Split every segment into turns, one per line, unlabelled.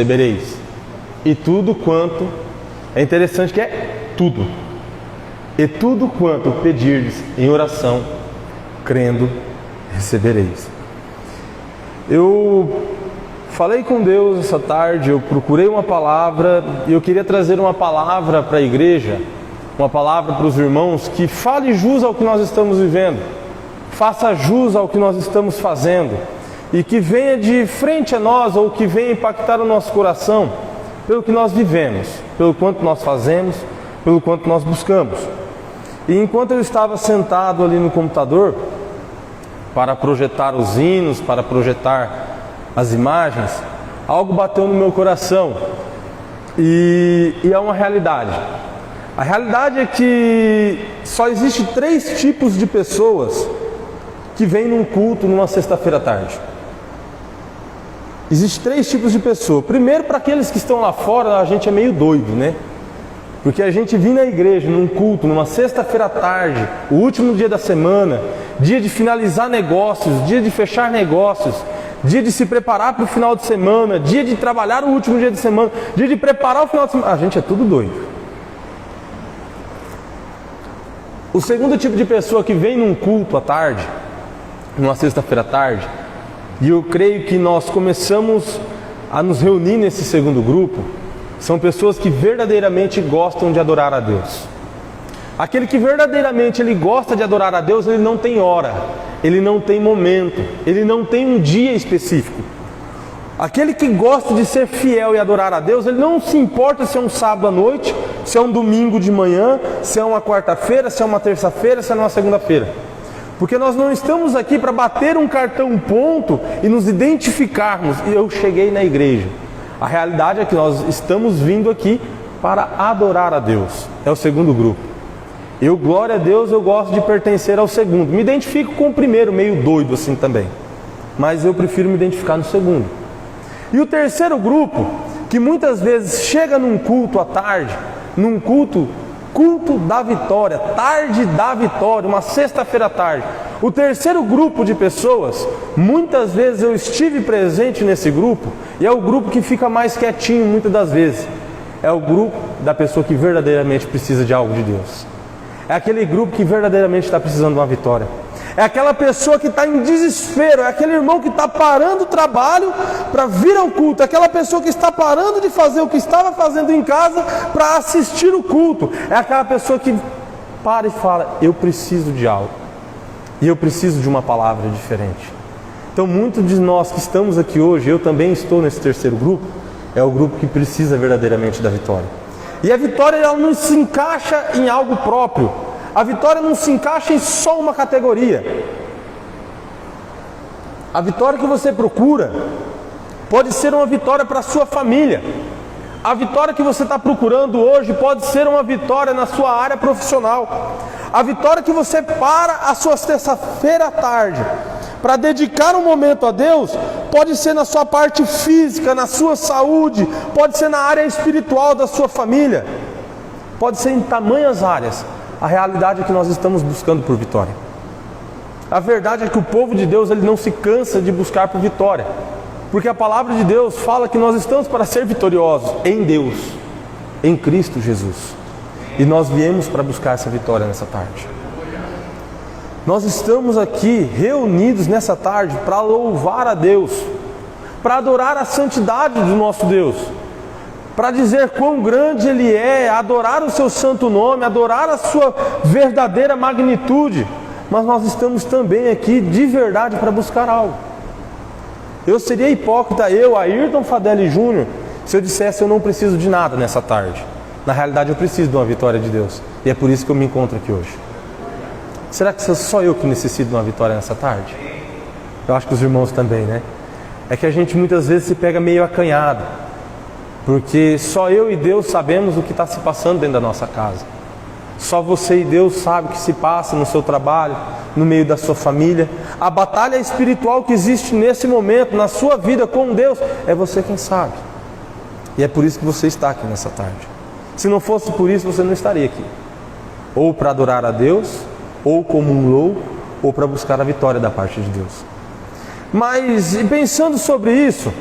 recebereis. E tudo quanto, é interessante que é tudo. E tudo quanto pedirdes em oração, crendo, recebereis. Eu falei com Deus essa tarde, eu procurei uma palavra e eu queria trazer uma palavra para a igreja, uma palavra para os irmãos que fale jus ao que nós estamos vivendo, faça jus ao que nós estamos fazendo e que venha de frente a nós ou que venha impactar o nosso coração pelo que nós vivemos, pelo quanto nós fazemos, pelo quanto nós buscamos. E enquanto eu estava sentado ali no computador para projetar os hinos, para projetar as imagens, algo bateu no meu coração e é uma realidade. A realidade é que só existe 3 tipos de pessoas que vêm num culto numa sexta-feira à tarde. Existem 3 tipos de pessoas. Primeiro, para aqueles que estão lá fora, a gente é meio doido, né? Porque a gente vir na igreja, num culto, numa sexta-feira à tarde, o último dia da semana, dia de finalizar negócios, dia de fechar negócios, dia de se preparar para o final de semana, dia de trabalhar o último dia de semana, dia de preparar o final de semana. A gente é tudo doido. O segundo tipo de pessoa que vem num culto à tarde, numa sexta-feira à tarde, e eu creio que nós começamos a nos reunir nesse segundo grupo, são pessoas que verdadeiramente gostam de adorar a Deus. Aquele que verdadeiramente ele gosta de adorar a Deus, ele não tem hora, ele não tem momento, ele não tem um dia específico. Aquele que gosta de ser fiel e adorar a Deus, ele não se importa se é um sábado à noite, se é um domingo de manhã, se é uma quarta-feira, se é uma terça-feira, se é uma segunda-feira. Porque nós não estamos aqui para bater um cartão ponto e nos identificarmos. E eu cheguei na igreja. A realidade é que nós estamos vindo aqui para adorar a Deus. É o segundo grupo. Eu, glória a Deus, eu gosto de pertencer ao segundo. Me identifico com o primeiro, meio doido assim também. Mas eu prefiro me identificar no segundo. E o terceiro grupo, que muitas vezes chega num culto à tarde, num culto da vitória, tarde da vitória, uma sexta-feira à tarde. O terceiro grupo de pessoas, muitas vezes eu estive presente nesse grupo, e é o grupo que fica mais quietinho muitas das vezes. É o grupo da pessoa que verdadeiramente precisa de algo de Deus. É aquele grupo que verdadeiramente está precisando de uma vitória. É aquela pessoa que está em desespero, é aquele irmão que está parando o trabalho para vir ao culto, é aquela pessoa que está parando de fazer o que estava fazendo em casa para assistir o culto, é aquela pessoa que para e fala, eu preciso de algo, e eu preciso de uma palavra diferente. Então muitos de nós que estamos aqui hoje, eu também estou nesse terceiro grupo, é o grupo que precisa verdadeiramente da vitória. E a vitória ela não se encaixa em algo próprio. A vitória não se encaixa em só uma categoria. A vitória que você procura pode ser uma vitória para a sua família. A vitória que você está procurando hoje pode ser uma vitória na sua área profissional. A vitória que você para a sua sexta-feira à tarde para dedicar um momento a Deus pode ser na sua parte física, na sua saúde, pode ser na área espiritual da sua família, pode ser em tamanhas áreas. A realidade é que nós estamos buscando por vitória. A verdade é que o povo de Deus ele não se cansa de buscar por vitória, porque a palavra de Deus fala que nós estamos para ser vitoriosos em Deus, em Cristo Jesus, e nós viemos para buscar essa vitória nessa tarde. Nós estamos aqui reunidos nessa tarde para louvar a Deus, para adorar a santidade do nosso Deus, para dizer quão grande Ele é, adorar o seu santo nome, adorar a sua verdadeira magnitude. Mas nós estamos também aqui de verdade para buscar algo. Eu seria hipócrita, eu, Ayrton Fadelli Júnior, se eu dissesse eu não preciso de nada nessa tarde. Na realidade eu preciso de uma vitória de Deus, e é por isso que eu me encontro aqui hoje. Será que sou só eu que necessito de uma vitória nessa tarde? Eu acho que os irmãos também, né? É que a gente muitas vezes se pega meio acanhado, porque só eu e Deus sabemos o que está se passando dentro da nossa casa. Só você e Deus sabem o que se passa no seu trabalho, no meio da sua família. A batalha espiritual que existe nesse momento, na sua vida com Deus, é você quem sabe. E é por isso que você está aqui nessa tarde. Se não fosse por isso, você não estaria aqui. Ou para adorar a Deus, ou como um louco, ou para buscar a vitória da parte de Deus. Mas, e pensando sobre isso,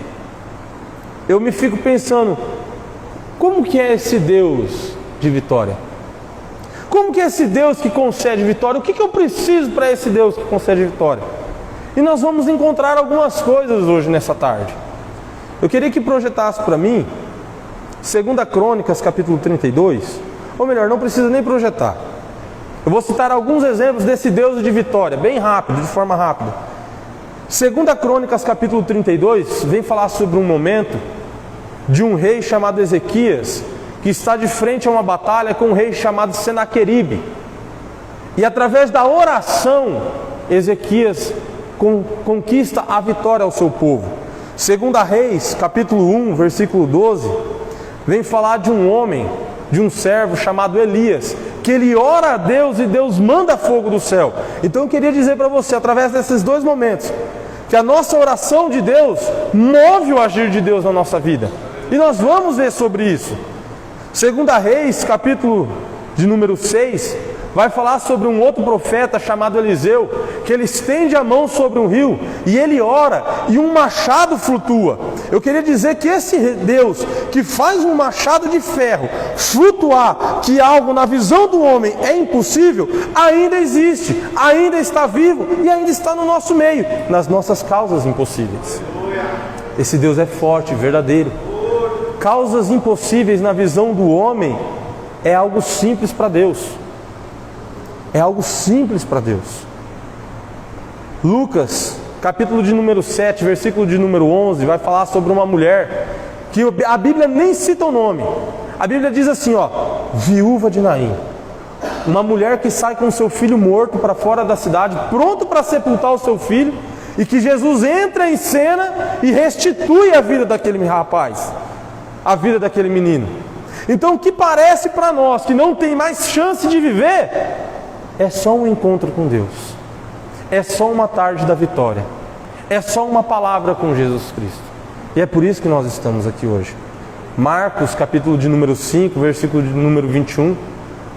eu me fico pensando, como que é esse Deus de vitória? Como que é esse Deus que concede vitória? O que eu preciso para esse Deus que concede vitória? E nós vamos encontrar algumas coisas hoje nessa tarde. Eu queria que projetasse para mim 2 Crônicas capítulo 32, ou melhor, não precisa nem projetar. Eu vou citar alguns exemplos desse Deus de vitória, bem rápido, de forma rápida. 2 Crônicas capítulo 32 vem falar sobre um momento de um rei chamado Ezequias, que está de frente a uma batalha com um rei chamado Senaqueribe. E através da oração, Ezequias conquista a vitória ao seu povo. 2 Reis, capítulo 1, versículo 12, vem falar de um homem, de um servo chamado Elias, que ele ora a Deus e Deus manda fogo do céu. Então eu queria dizer para você, através desses dois momentos, que a nossa oração de Deus move o agir de Deus na nossa vida. E nós vamos ver sobre isso. 2 Reis, capítulo de número 6, vai falar sobre um outro profeta chamado Eliseu, que ele estende a mão sobre um rio, e ele ora, e um machado flutua. Eu queria dizer que esse Deus, que faz um machado de ferro flutuar, que algo na visão do homem é impossível, ainda existe, ainda está vivo, e ainda está no nosso meio, nas nossas causas impossíveis. Esse Deus é forte, verdadeiro. Causas impossíveis na visão do homem é algo simples para Deus. É algo simples para Deus. Lucas, capítulo de número 7, versículo de número 11, vai falar sobre uma mulher que a Bíblia nem cita o nome. A Bíblia diz assim, viúva de Naim. Uma mulher que sai com seu filho morto para fora da cidade, pronto para sepultar o seu filho, e que Jesus entra em cena e restitui a vida daquele rapaz, a vida daquele menino. Então o que parece para nós que não tem mais chance de viver, é só um encontro com Deus, é só uma tarde da vitória, é só uma palavra com Jesus Cristo. E é por isso que nós estamos aqui hoje. Marcos, capítulo de número 5, versículo de número 21,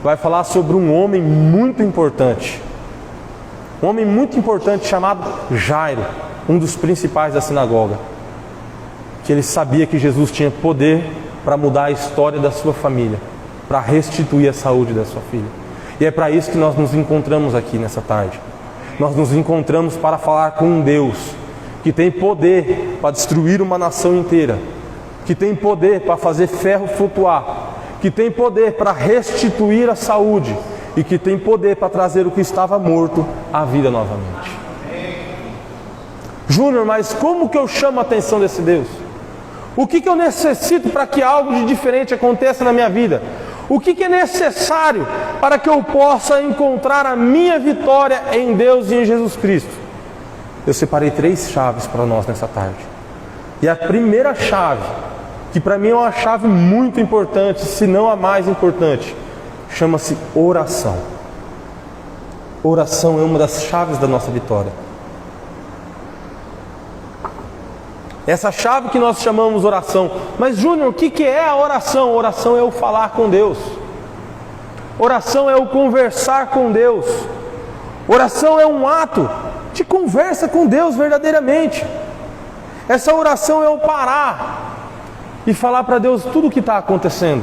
vai falar sobre um homem muito importante. Um homem muito importante chamado Jairo, um dos principais da sinagoga. Que ele sabia que Jesus tinha poder para mudar a história da sua família, para restituir a saúde da sua filha. E é para isso que nós nos encontramos aqui nessa tarde. Nós nos encontramos para falar com um Deus que tem poder para destruir uma nação inteira, que tem poder para fazer ferro flutuar, que tem poder para restituir a saúde e que tem poder para trazer o que estava morto à vida novamente. Júnior, mas como que eu chamo a atenção desse Deus? O que eu necessito para que algo de diferente aconteça na minha vida? O que é necessário para que eu possa encontrar a minha vitória em Deus e em Jesus Cristo? Eu separei 3 chaves para nós nessa tarde. E a primeira chave, que para mim é uma chave muito importante, se não a mais importante, chama-se oração. Oração é uma das chaves da nossa vitória. Essa chave que nós chamamos oração. Mas Júnior, o que é a oração? Oração é o falar com Deus. Oração é o conversar com Deus. Oração é um ato de conversa com Deus verdadeiramente. Essa oração é o parar e falar para Deus tudo o que está acontecendo.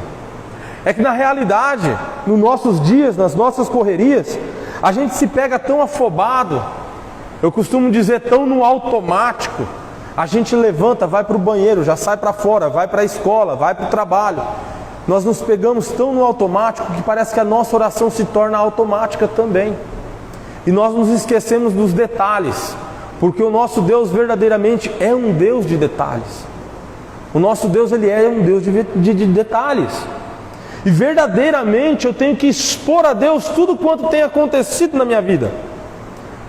É que na realidade, nos nossos dias, nas nossas correrias, a gente se pega tão afobado, eu costumo dizer tão no automático. A gente levanta, vai para o banheiro, já sai para fora, vai para a escola, vai para o trabalho. Nós nos pegamos tão no automático que parece que a nossa oração se torna automática também. E nós nos esquecemos dos detalhes, porque o nosso Deus verdadeiramente é um Deus de detalhes. O nosso Deus, ele é um Deus de detalhes. E verdadeiramente eu tenho que expor a Deus tudo quanto tem acontecido na minha vida.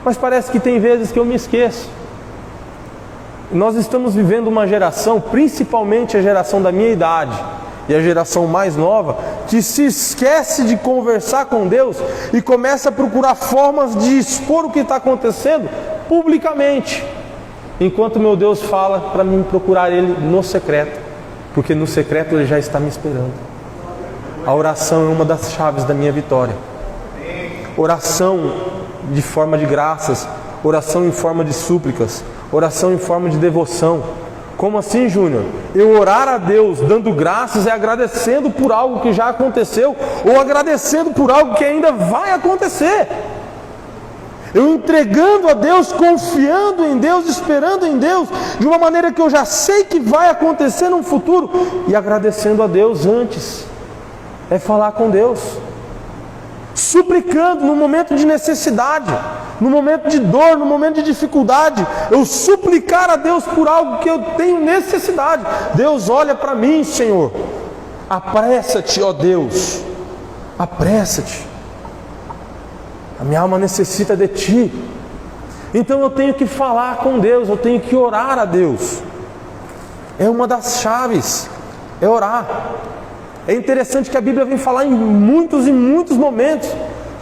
Mas parece que tem vezes que eu me esqueço. Nós estamos vivendo uma geração, principalmente a geração da minha idade e a geração mais nova, que se esquece de conversar com Deus e começa a procurar formas de expor o que está acontecendo publicamente, enquanto meu Deus fala para mim procurar Ele no secreto, porque no secreto Ele já está me esperando. A oração é uma das chaves da minha vitória. Oração de forma de graças, oração em forma de súplicas, oração em forma de devoção, Como assim, Júnior? Eu orar a Deus dando graças é agradecendo por algo que já aconteceu ou agradecendo por algo que ainda vai acontecer. Eu entregando a Deus, confiando em Deus, esperando em Deus, de uma maneira que eu já sei que vai acontecer no futuro, e agradecendo a Deus antes. É falar com Deus. Suplicando no momento de necessidade, no momento de dor, no momento de dificuldade, eu suplicar a Deus por algo que eu tenho necessidade. Deus, olha para mim, Senhor. Apressa-te, ó Deus. Apressa-te. A minha alma necessita de Ti. Então eu tenho que falar com Deus, eu tenho que orar a Deus. É uma das chaves, é orar. É interessante que a Bíblia vem falar em muitos e muitos momentos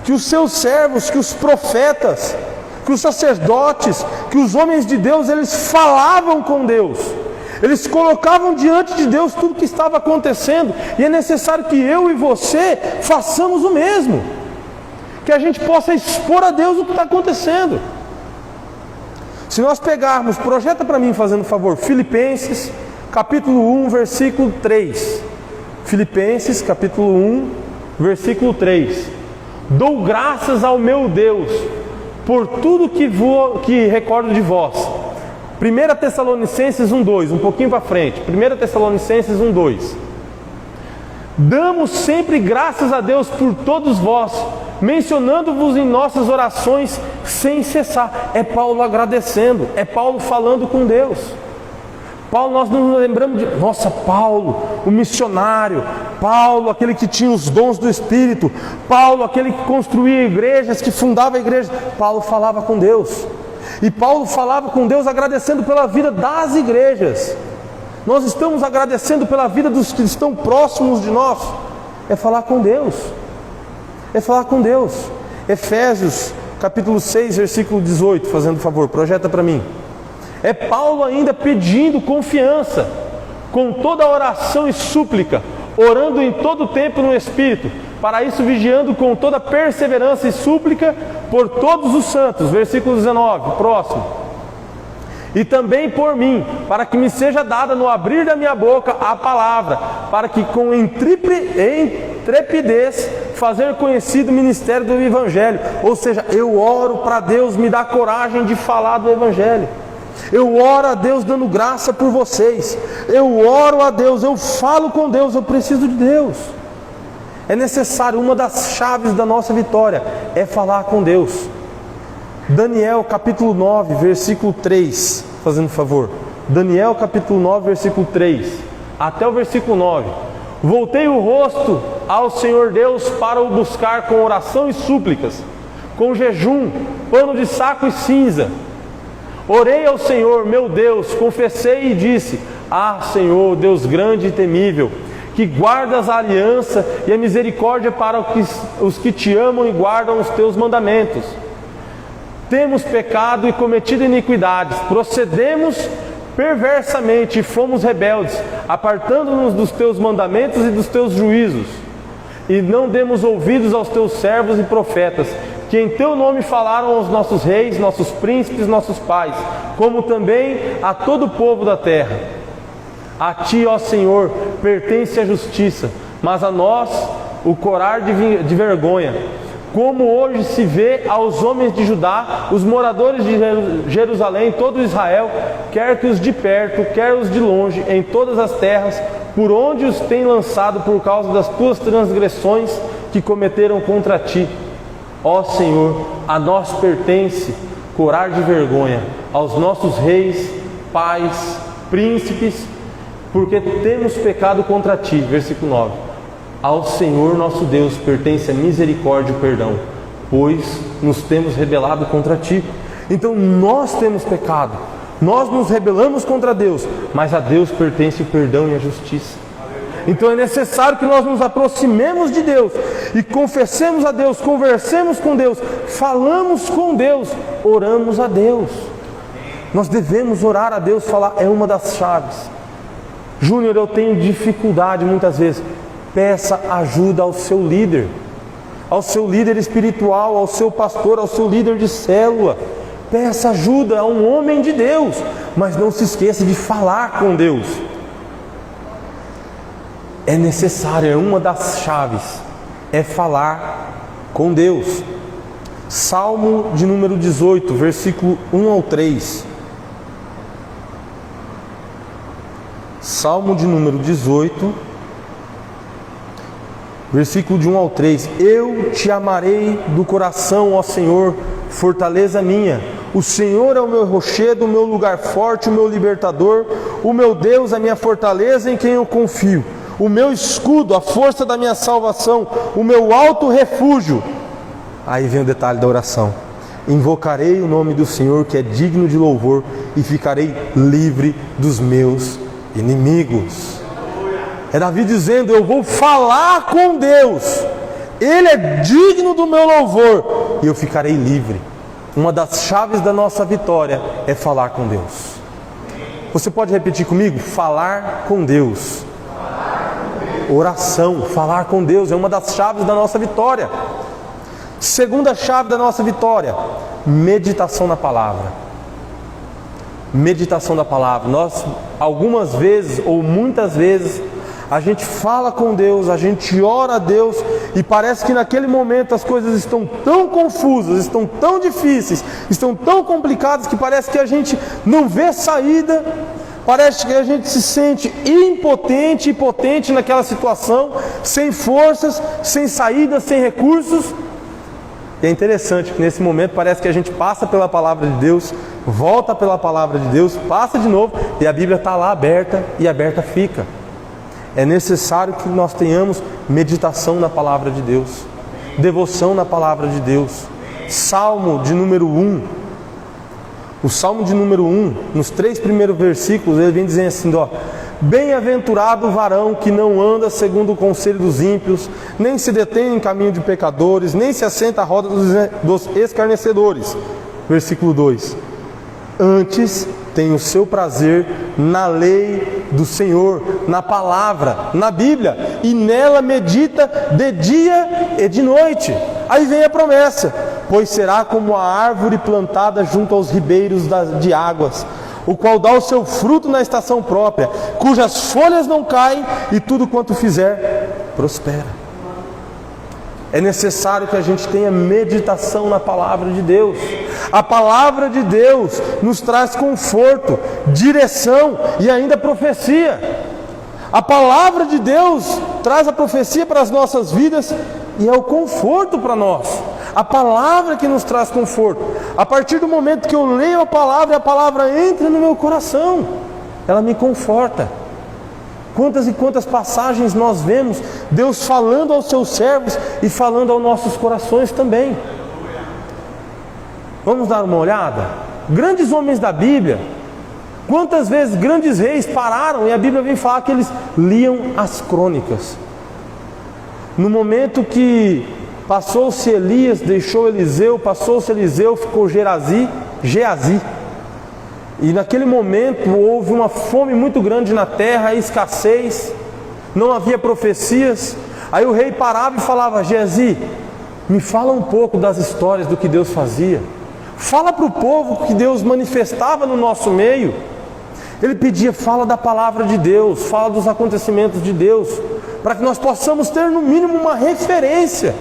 que os seus servos, que os profetas, que os sacerdotes, que os homens de Deus, eles falavam com Deus. Eles colocavam diante de Deus tudo que estava acontecendo. E é necessário que eu e você façamos o mesmo. Que a gente possa expor a Deus o que está acontecendo. Se nós pegarmos, projeta para mim, fazendo favor, Filipenses, capítulo 1, versículo 3. Filipenses, capítulo 1, versículo 3. Dou graças ao meu Deus por tudo que recordo de vós. 1 Tessalonicenses 1:2, um pouquinho para frente. 1 Tessalonicenses 1:2. Damos sempre graças a Deus por todos vós, mencionando-vos em nossas orações sem cessar. É Paulo agradecendo, é Paulo falando com Deus. Paulo, nós nos lembramos de, nossa, Paulo, o missionário, Paulo, aquele que tinha os dons do Espírito, Paulo, aquele que construía igrejas, que fundava igrejas. Paulo falava com Deus, e Paulo falava com Deus agradecendo pela vida das igrejas. Nós estamos agradecendo pela vida dos que estão próximos de nós. É falar com Deus, é falar com Deus. Efésios, capítulo 6, versículo 18, fazendo favor, projeta para mim. É Paulo ainda pedindo confiança, com toda oração e súplica, orando em todo o tempo no Espírito, para isso vigiando com toda perseverança e súplica por todos os santos. Versículo 19, próximo. E também por mim, para que me seja dada no abrir da minha boca a palavra, para que com intrepidez fazer conhecido o ministério do Evangelho. Ou seja, eu oro para Deus me dar coragem de falar do Evangelho. Eu oro a Deus dando graça por vocês. Eu oro a Deus, eu falo com Deus, eu preciso de Deus. É necessário, uma das chaves da nossa vitória é falar com Deus. Daniel capítulo 9, versículo 3, fazendo favor. Daniel capítulo 9, versículo 3, até o versículo 9. Voltei o rosto ao Senhor Deus para o buscar com oração e súplicas, com jejum, pano de saco e cinza. Orei ao Senhor, meu Deus, confessei e disse: ah, Senhor, Deus grande e temível, que guardas a aliança e a misericórdia para os que te amam e guardam os teus mandamentos. Temos pecado e cometido iniquidades, procedemos perversamente e fomos rebeldes, apartando-nos dos teus mandamentos e dos teus juízos. E não demos ouvidos aos teus servos e profetas, que em teu nome falaram aos nossos reis, nossos príncipes, nossos pais, como também a todo o povo da terra. A ti, ó Senhor, pertence a justiça, mas a nós o corar de vergonha. Como hoje se vê aos homens de Judá, os moradores de Jerusalém, todo Israel, quer que os de perto, quer os de longe, em todas as terras, por onde os tem lançado por causa das tuas transgressões que cometeram contra ti. Ó Senhor, a nós pertence corar de vergonha, aos nossos reis, pais, príncipes, porque temos pecado contra ti. Versículo 9. Ao Senhor nosso Deus pertence a misericórdia e o perdão, pois nos temos rebelado contra ti. Então nós temos pecado, nós nos rebelamos contra Deus, mas a Deus pertence o perdão e a justiça. Então é necessário que nós nos aproximemos de Deus e confessemos a Deus, conversemos com Deus, falamos com Deus, oramos a Deus. Nós devemos orar a Deus, falar, é uma das chaves. Júnior, eu tenho dificuldade muitas vezes. Peça ajuda ao seu líder espiritual, ao seu pastor, ao seu líder de célula. Peça ajuda a um homem de Deus. mas não se esqueça de falar com Deus. É necessário, é uma das chaves, é falar com Deus. Salmo de número 18, versículo 1 ao 3. Salmo de número 18, versículo de 1 ao 3. Eu te amarei do coração, ó Senhor, fortaleza minha. O Senhor é o meu rochedo, o meu lugar forte, o meu libertador, o meu Deus, a minha fortaleza em quem eu confio, o meu escudo, a força da minha salvação, o meu alto refúgio. Aí vem o detalhe da oração. Invocarei o nome do Senhor, que é digno de louvor, e ficarei livre dos meus inimigos. É Davi dizendo: eu vou falar com Deus, Ele é digno do meu louvor, e eu ficarei livre. Uma das chaves da nossa vitória é falar com Deus. Você pode repetir comigo? Falar com Deus. Oração, falar com Deus é uma das chaves da nossa vitória. Segunda chave da nossa vitória: meditação na palavra. Meditação da palavra. Nós, algumas vezes ou muitas vezes, a gente fala com Deus, a gente ora a Deus, e parece que naquele momento as coisas estão tão confusas, estão tão difíceis, estão tão complicadas, que parece que a gente não vê saída, parece que a gente se sente impotente, impotente naquela situação, sem forças, sem saída, sem recursos. E é interessante que nesse momento parece que a gente passa pela palavra de Deus, volta pela palavra de Deus, passa de novo, e a Bíblia está lá aberta, e aberta fica. É necessário que nós tenhamos meditação na palavra de Deus, devoção na palavra de Deus. Salmo de número 1. O Salmo de número 1, nos 3 primeiros versículos, ele vem dizendo assim, ó: bem-aventurado o varão que não anda segundo o conselho dos ímpios, nem se detém em caminho de pecadores, nem se assenta à roda dos escarnecedores. Versículo 2. Antes tem o seu prazer na lei do Senhor, na palavra, na Bíblia, e nela medita de dia e de noite. Aí vem a promessa: pois será como a árvore plantada junto aos ribeiros de águas, o qual dá o seu fruto na estação própria, cujas folhas não caem, e tudo quanto fizer prospera. É necessário que a gente tenha meditação na palavra de Deus. A palavra de Deus nos traz conforto, direção e ainda profecia. A palavra de Deus traz a profecia para as nossas vidas e é o conforto para nós. A palavra que nos traz conforto. A partir do momento que eu leio a palavra e a palavra entra no meu coração, ela me conforta. Quantas e quantas passagens nós vemos Deus falando aos seus servos e falando aos nossos corações também. Vamos dar uma olhada? Grandes homens da Bíblia, quantas vezes grandes reis pararam e a Bíblia vem falar que eles liam as crônicas. No momento que passou-se Elias, deixou Eliseu, passou-se Eliseu, ficou Geazi. E naquele momento houve uma fome muito grande na terra, escassez, não havia profecias. Aí o rei parava e falava: Geazi, me fala um pouco das histórias do que Deus fazia. Fala para o povo que Deus manifestava no nosso meio. Ele pedia: fala da palavra de Deus, fala dos acontecimentos de Deus, para que nós possamos ter no mínimo uma referência.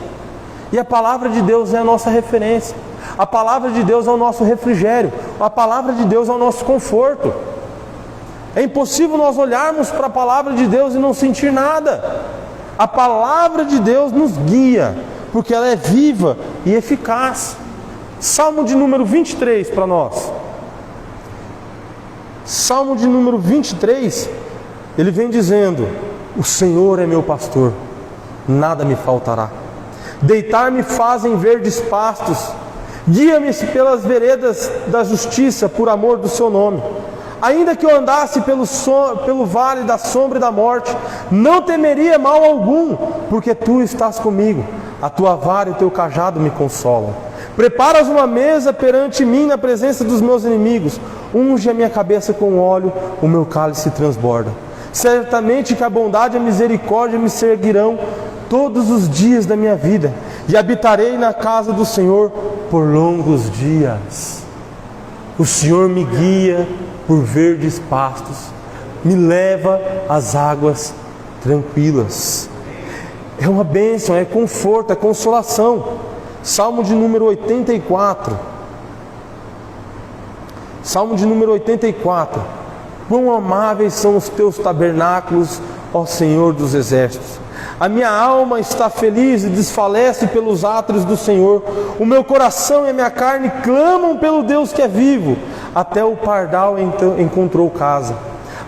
E a palavra de Deus é a nossa referência. A palavra de Deus é o nosso refrigério. A palavra de Deus é o nosso conforto. É impossível nós olharmos para a palavra de Deus e não sentir nada. A palavra de Deus nos guia, porque ela é viva e eficaz. Salmo de número 23 para nós. Salmo de número 23, ele vem dizendo: o Senhor é meu pastor, nada me faltará. Deitar-me fazem verdes pastos, guia-me pelas veredas da justiça, por amor do seu nome. Ainda que eu andasse pelo vale da sombra e da morte, não temeria mal algum, porque tu estás comigo. A tua vara e o teu cajado me consolam. Preparas uma mesa perante mim na presença dos meus inimigos. Unge a minha cabeça com óleo, o meu cálice transborda. Certamente que a bondade e a misericórdia me seguirão todos os dias da minha vida, e habitarei na casa do Senhor por longos dias. O Senhor me guia por verdes pastos, me leva às águas tranquilas. É uma bênção, é conforto, é consolação. Salmo de número 84. Salmo de número 84. Quão amáveis são os teus tabernáculos, ó Senhor dos exércitos. A minha alma está feliz e desfalece pelos átrios do Senhor. O meu coração e a minha carne clamam pelo Deus que é vivo. Até o pardal então encontrou casa,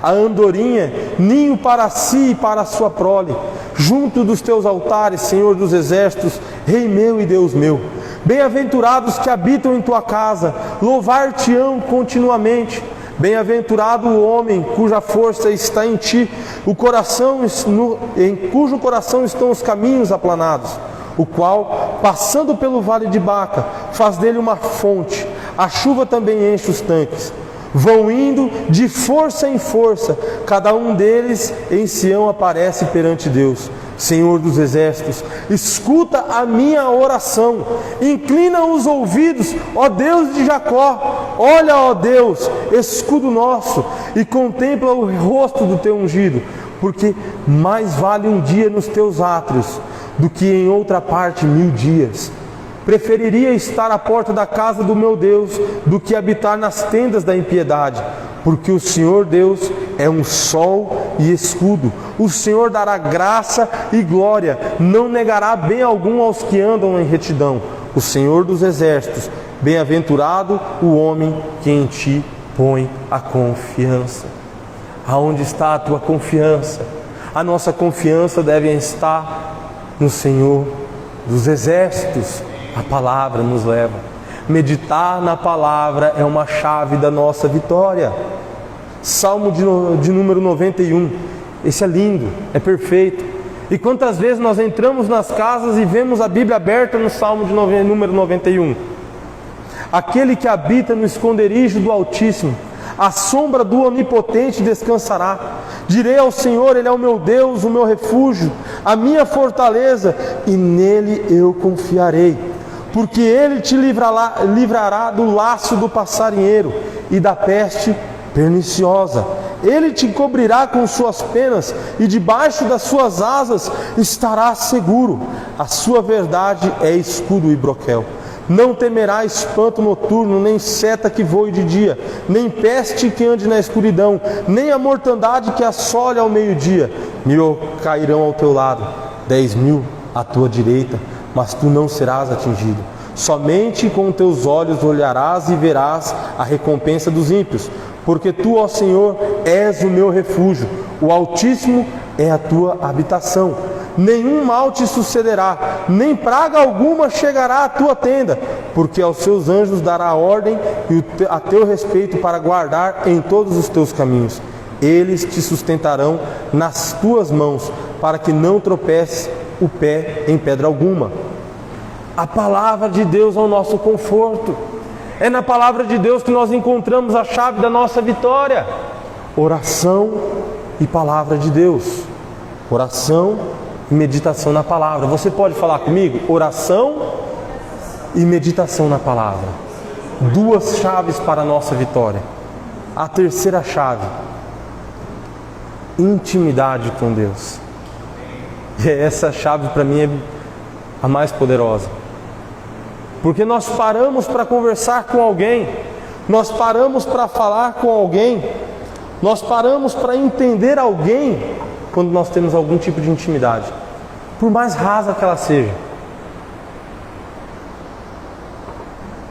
a andorinha ninho para si e para a sua prole, junto dos teus altares, Senhor dos exércitos, Rei meu e Deus meu. Bem-aventurados que habitam em tua casa, louvar-te-ão continuamente. Bem-aventurado o homem cuja força está em ti, em cujo coração estão os caminhos aplanados, o qual, passando pelo vale de Baca, faz dele uma fonte, a chuva também enche os tanques. Vão indo de força em força, cada um deles em Sião aparece perante Deus. Senhor dos exércitos, escuta a minha oração, inclina os ouvidos, ó Deus de Jacó. Olha, ó Deus, escudo nosso, e contempla o rosto do teu ungido, porque mais vale um dia nos teus átrios do que em outra parte 1000 dias. Preferiria estar à porta da casa do meu Deus do que habitar nas tendas da impiedade, porque o Senhor Deus é um sol e escudo. O Senhor dará graça e glória, não negará bem algum aos que andam em retidão. O Senhor dos exércitos, bem-aventurado o homem que em ti põe a confiança. Aonde está a tua confiança? A nossa confiança deve estar no Senhor dos exércitos. A palavra nos leva. Meditar na palavra é uma chave da nossa vitória. Salmo de número 91. Esse é lindo, é perfeito. E quantas vezes nós entramos nas casas e vemos a Bíblia aberta no Salmo de número 91. Aquele que habita no esconderijo do Altíssimo, à sombra do Onipotente descansará. Direi ao Senhor, Ele é o meu Deus, o meu refúgio, a minha fortaleza, e nele eu confiarei. Porque Ele te livrará do laço do passarinheiro e da peste perniciosa. Ele te cobrirá com suas penas e debaixo das suas asas estarás seguro. A sua verdade é escudo e broquel. Não temerá espanto noturno, nem seta que voe de dia, nem peste que ande na escuridão, nem a mortandade que assole ao meio-dia. 1000 cairão ao teu lado, 10.000 à tua direita, mas tu não serás atingido. Somente com teus olhos olharás e verás a recompensa dos ímpios, porque tu, ó Senhor, és o meu refúgio, o Altíssimo é a tua habitação. Nenhum mal te sucederá, nem praga alguma chegará à tua tenda, porque aos seus anjos dará ordem a teu respeito para guardar em todos os teus caminhos. Eles te sustentarão nas tuas mãos, para que não tropeces o pé em pedra alguma. A palavra de Deus é o nosso conforto. É na palavra de Deus que nós encontramos a chave da nossa vitória. Oração e palavra de Deus. Oração e meditação na palavra. Você pode falar comigo? Oração e meditação na palavra. Duas chaves para a nossa vitória. A terceira chave: intimidade com Deus. E essa chave para mim é a mais poderosa. Porque nós paramos para conversar com alguém, nós paramos para falar com alguém, nós paramos para entender alguém quando nós temos algum tipo de intimidade, por mais rasa que ela seja.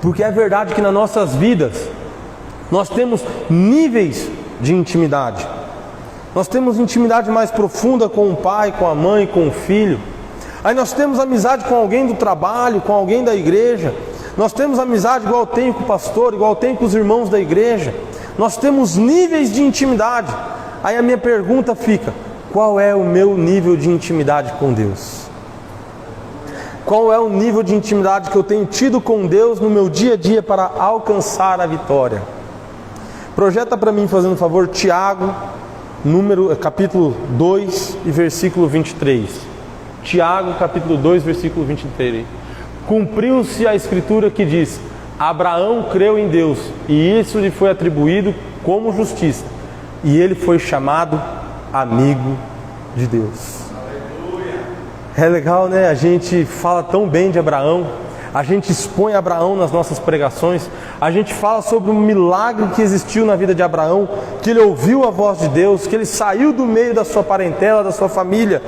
Porque é verdade que nas nossas vidas nós temos níveis de intimidade. Nós temos intimidade mais profunda com o pai, com a mãe, com o filho. Aí nós temos amizade com alguém do trabalho, com alguém da igreja. Nós temos amizade igual eu tenho com o pastor, igual eu tenho com os irmãos da igreja. Nós temos níveis de intimidade. Aí a minha pergunta fica: qual é o meu nível de intimidade com Deus? Qual é o nível de intimidade que eu tenho tido com Deus no meu dia a dia para alcançar a vitória? Projeta para mim, fazendo um favor, Tiago, capítulo 2 e versículo 23. Tiago, capítulo 2, versículo 23. Cumpriu-se a escritura que diz: Abraão creu em Deus e isso lhe foi atribuído como justiça. E ele foi chamado amigo de Deus. É legal, né? A gente fala tão bem de Abraão, a gente expõe Abraão nas nossas pregações, a gente fala sobre o milagre que existiu na vida de Abraão, que ele ouviu a voz de Deus, que ele saiu do meio da sua parentela, da sua família,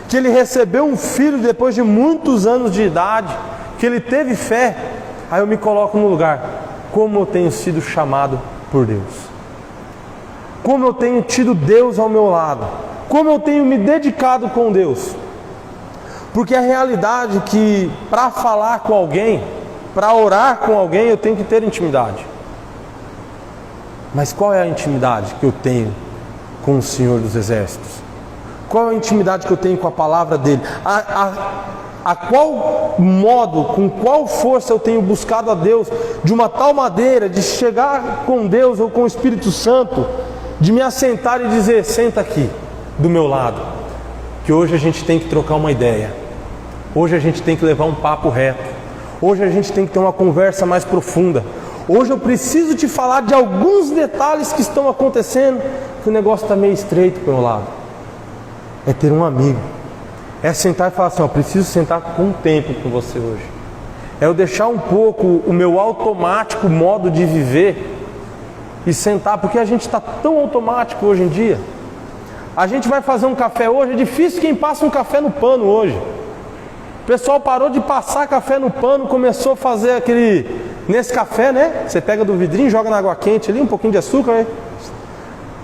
que ele recebeu um filho depois de muitos anos de idade, que ele teve fé. Aí eu me coloco no lugar, como eu tenho sido chamado por Deus, como eu tenho tido Deus ao meu lado, como eu tenho me dedicado com Deus. Porque a realidade é que para falar com alguém, para orar com alguém, eu tenho que ter intimidade. Mas qual é a intimidade que eu tenho com o Senhor dos Exércitos? Qual é a intimidade que eu tenho com a palavra dele? A qual modo, com qual força eu tenho buscado a Deus de uma tal maneira de chegar com Deus ou com o Espírito Santo, de me assentar e dizer, senta aqui do meu lado, que hoje a gente tem que trocar uma ideia, hoje a gente tem que levar um papo reto, hoje a gente tem que ter uma conversa mais profunda, hoje eu preciso te falar de alguns detalhes que estão acontecendo, que o negócio está meio estreito para o meu lado. É ter um amigo, é sentar e falar assim, ó, preciso sentar com tempo com você hoje, é eu deixar um pouco o meu automático modo de viver e sentar, porque a gente está tão automático hoje em dia. A gente vai fazer um café hoje, é difícil quem passa um café no pano hoje. O pessoal parou de passar café no pano, começou a fazer aquele Nescafé, né? Você pega do vidrinho, joga na água quente ali, um pouquinho de açúcar, né?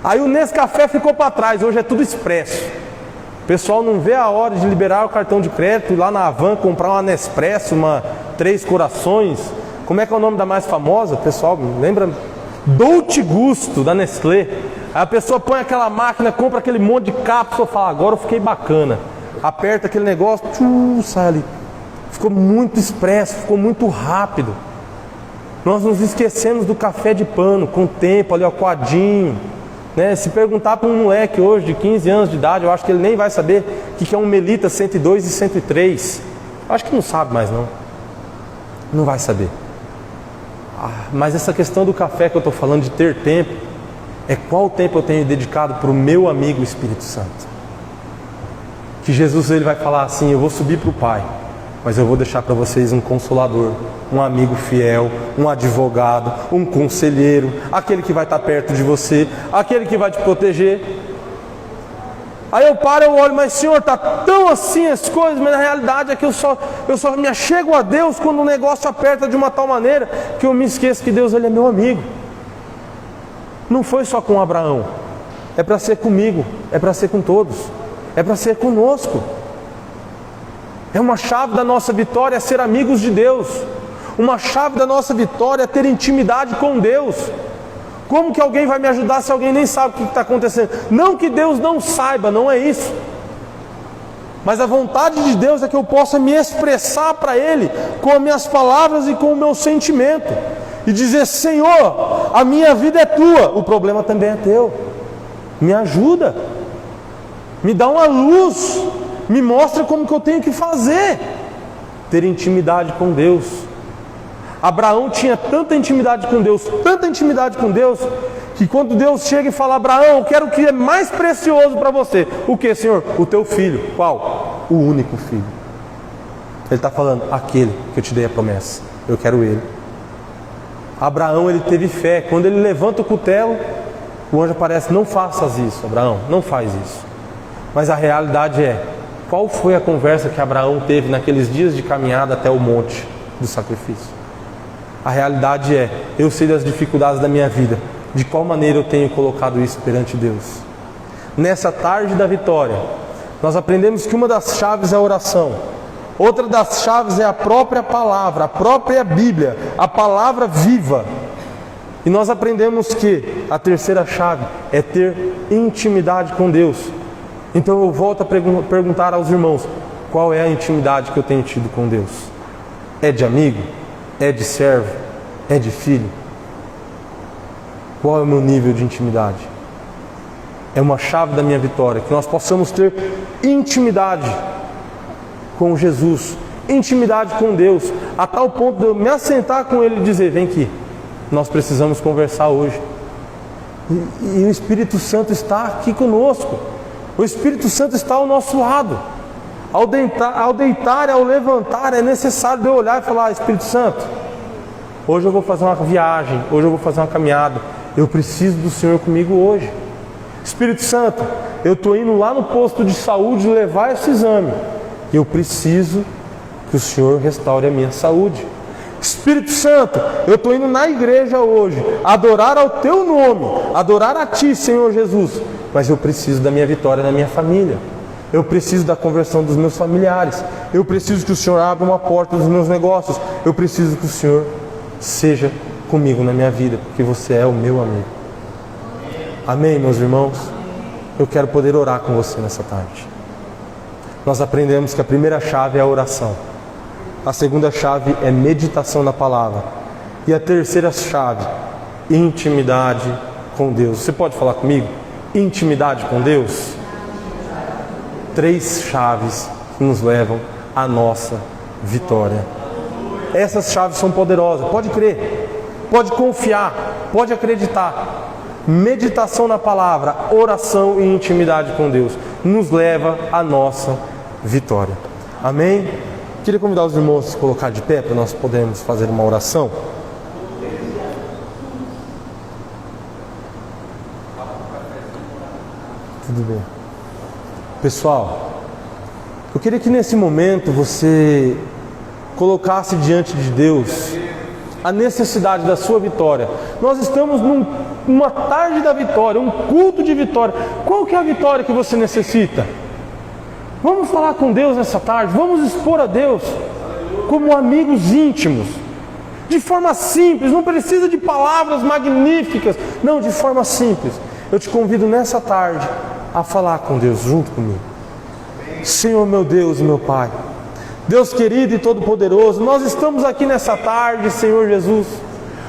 Aí o Nescafé ficou para trás, hoje é tudo expresso. O pessoal não vê a hora de liberar o cartão de crédito, ir lá na Havan, comprar uma Nespresso, uma Três Corações. Como é que é o nome da mais famosa? Pessoal, lembra? Dolce Gusto, da Nestlé. Aí a pessoa põe aquela máquina, compra aquele monte de cápsula, fala, agora eu fiquei bacana. Aperta aquele negócio, sai ali. Ficou muito expresso, ficou muito rápido. Nós nos esquecemos do café de pano, com o tempo ali, ó, coadinho. Né? Se perguntar para um moleque hoje de 15 anos de idade, eu acho que ele nem vai saber o que é um Melita 102 e 103. Eu acho que não sabe mais não. Não vai saber. Mas essa questão do café que eu estou falando, de ter tempo, é qual tempo eu tenho dedicado para o meu amigo Espírito Santo. Que Jesus ele vai falar assim, eu vou subir para o Pai, mas eu vou deixar para vocês um consolador, um amigo fiel, um advogado, um conselheiro, aquele que vai estar perto de você, aquele que vai te proteger. Aí eu paro, eu olho, mas Senhor, está tão assim as coisas, mas na realidade é que eu só me achego a Deus quando o negócio aperta de uma tal maneira que eu me esqueço que Deus ele é meu amigo. Não foi só com Abraão, é para ser comigo, é para ser com todos, é para ser conosco. É uma chave da nossa vitória ser amigos de Deus. Uma chave da nossa vitória é ter intimidade com Deus. Como que alguém vai me ajudar se alguém nem sabe o que está acontecendo? Não que Deus não saiba, não é isso. Mas a vontade de Deus é que eu possa me expressar para Ele com as minhas palavras e com o meu sentimento. E dizer, Senhor, a minha vida é Tua, o problema também é Teu. Me ajuda. Me dá uma luz. Me mostra como que eu tenho que fazer. Ter intimidade com Deus. Abraão tinha tanta intimidade com Deus, que quando Deus chega e fala, Abraão, eu quero o que é mais precioso para você. O que, Senhor? O teu filho. Qual? O único filho. Ele está falando, aquele que eu te dei a promessa. Eu quero ele. Abraão, ele teve fé. Quando ele levanta o cutelo, o anjo aparece, não faças isso, Abraão, não faz isso. Mas a realidade é, qual foi a conversa que Abraão teve naqueles dias de caminhada até o monte do sacrifício? A realidade é, eu sei das dificuldades da minha vida, de qual maneira eu tenho colocado isso perante Deus. Nessa tarde da vitória, nós aprendemos que uma das chaves é a oração, outra das chaves é a própria palavra, a própria Bíblia, a palavra viva. E nós aprendemos que a terceira chave é ter intimidade com Deus. Então eu volto a perguntar aos irmãos, qual é a intimidade que eu tenho tido com Deus? É de amigo? É de servo? É de filho? Qual é o meu nível de intimidade? É uma chave da minha vitória, que nós possamos ter intimidade com Jesus, intimidade com Deus, a tal ponto de eu me assentar com Ele e dizer: vem aqui, nós precisamos conversar hoje. E o Espírito Santo está aqui conosco, o Espírito Santo está ao nosso lado. Ao deitar e ao levantar, é necessário eu olhar e falar: Espírito Santo, hoje eu vou fazer uma viagem, hoje eu vou fazer uma caminhada, eu preciso do Senhor comigo hoje. Espírito Santo, eu estou indo lá no posto de saúde levar esse exame, eu preciso que o Senhor restaure a minha saúde. Espírito Santo, eu estou indo na igreja hoje, adorar ao Teu nome, adorar a Ti, Senhor Jesus, mas eu preciso da minha vitória na minha família, eu preciso da conversão dos meus familiares, eu preciso que o Senhor abra uma porta dos meus negócios, eu preciso que o Senhor seja comigo na minha vida, porque Você é o meu amigo. Amém, meus irmãos? Eu quero poder orar com você nessa tarde. Nós aprendemos que a primeira chave é a oração. A segunda chave é meditação na palavra. E a terceira chave, intimidade com Deus. Você pode falar comigo? Intimidade com Deus? 3 chaves que nos levam à nossa vitória. Essas chaves são poderosas. Pode crer, pode confiar, pode acreditar. Meditação na palavra, oração e intimidade com Deus nos leva à nossa vitória. Amém? Queria convidar os irmãos a se colocar de pé para nós podermos fazer uma oração. Tudo bem. Pessoal, eu queria que nesse momento você colocasse diante de Deus a necessidade da sua vitória. Nós estamos numa tarde da vitória, um culto de vitória. Qual que é a vitória que você necessita? Vamos falar com Deus nessa tarde, vamos expor a Deus como amigos íntimos, de forma simples, não precisa de palavras magníficas, não, de forma simples. Eu te convido nessa tarde a falar com Deus junto comigo. Senhor meu Deus e meu Pai, Deus querido e todo-poderoso, nós estamos aqui nessa tarde, Senhor Jesus,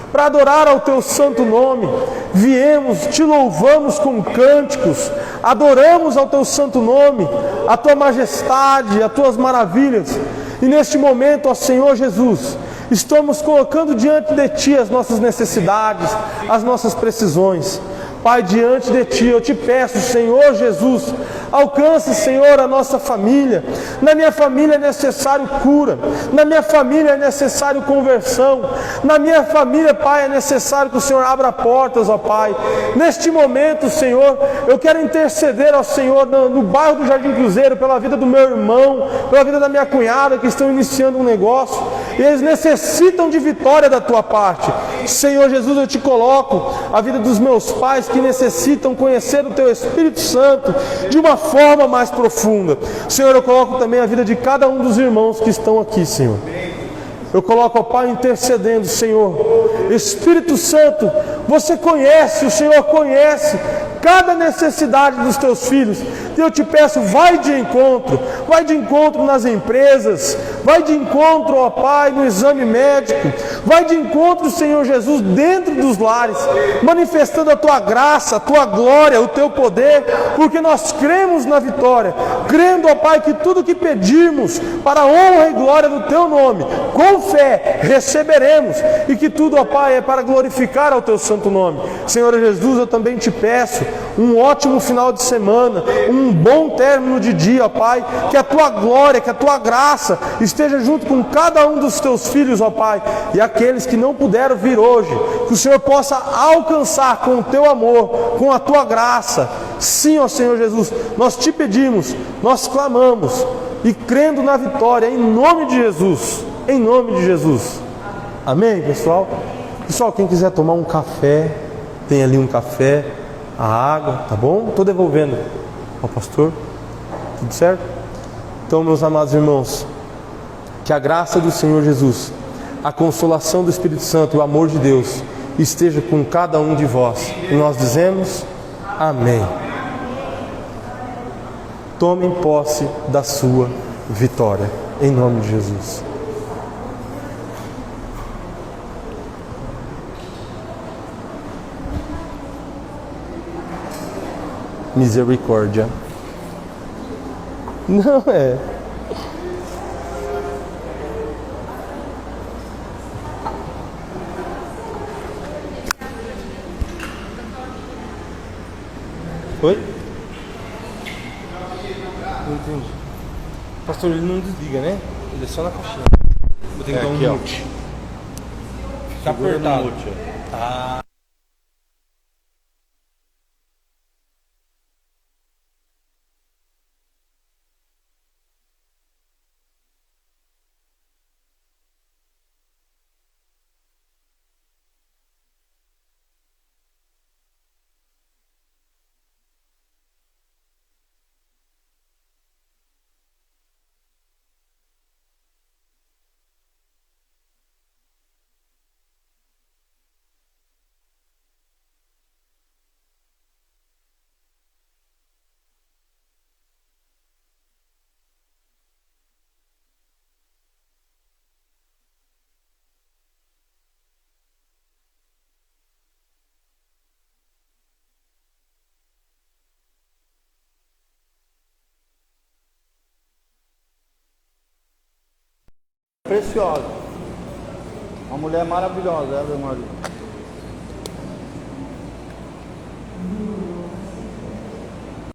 para adorar ao Teu santo nome. Viemos, Te louvamos com cânticos, adoramos ao Teu santo nome, a Tua majestade, as Tuas maravilhas. E neste momento, ó Senhor Jesus, estamos colocando diante de Ti as nossas necessidades, as nossas precisões. Pai, diante de Ti, eu Te peço, Senhor Jesus, alcance, Senhor, a nossa família. Na minha família é necessário cura, na minha família é necessário conversão, na minha família, Pai, é necessário que o Senhor abra portas, ó Pai. Neste momento, Senhor, eu quero interceder ao Senhor no bairro do Jardim Cruzeiro, pela vida do meu irmão, pela vida da minha cunhada, que estão iniciando um negócio, e eles necessitam de vitória da Tua parte. Senhor Jesus, eu Te coloco a vida dos meus pais, que necessitam conhecer o Teu Espírito Santo de uma forma mais profunda. Senhor, eu coloco também a vida de cada um dos irmãos que estão aqui, Senhor. Eu coloco, ó Pai, intercedendo, Senhor. Espírito Santo, você conhece, o Senhor conhece cada necessidade dos Teus filhos. E eu Te peço, vai de encontro nas empresas, vai de encontro, ó Pai, no exame médico, vai de encontro, Senhor Jesus, dentro dos lares, manifestando a Tua graça, a Tua glória, o Teu poder, porque nós cremos na vitória, crendo, ó Pai, que tudo que pedirmos para a honra e glória do Teu nome, com fé, receberemos, e que tudo, ó Pai, é para glorificar ao Teu santo nome. Senhor Jesus, eu também Te peço um ótimo final de semana, um bom término de dia, ó Pai, que a Tua glória, que a Tua graça esteja junto com cada um dos Teus filhos, ó Pai, e aqueles que não puderam vir hoje, que o Senhor possa alcançar com o Teu amor, com a Tua graça. Sim, ó Senhor Jesus, nós Te pedimos, nós clamamos, e crendo na vitória, em nome de Jesus, em nome de Jesus. Amém, pessoal? Pessoal, quem quiser tomar um café, tem ali um café, a água, tá bom? Estou devolvendo ao pastor, tudo certo? Então, meus amados irmãos, que a graça do Senhor Jesus, a consolação do Espírito Santo, o amor de Deus esteja com cada um de vós. E nós dizemos amém. Tomem posse da sua vitória, em nome de Jesus. Misericórdia. Não é. Oi? Não entendi. Pastor, ele não desliga, né? Ele é só na caixinha. Vou ter que dar um
aqui, ó.
mute. Fica apertado. Ah.
Preciosa. Uma mulher maravilhosa, ela, Maria.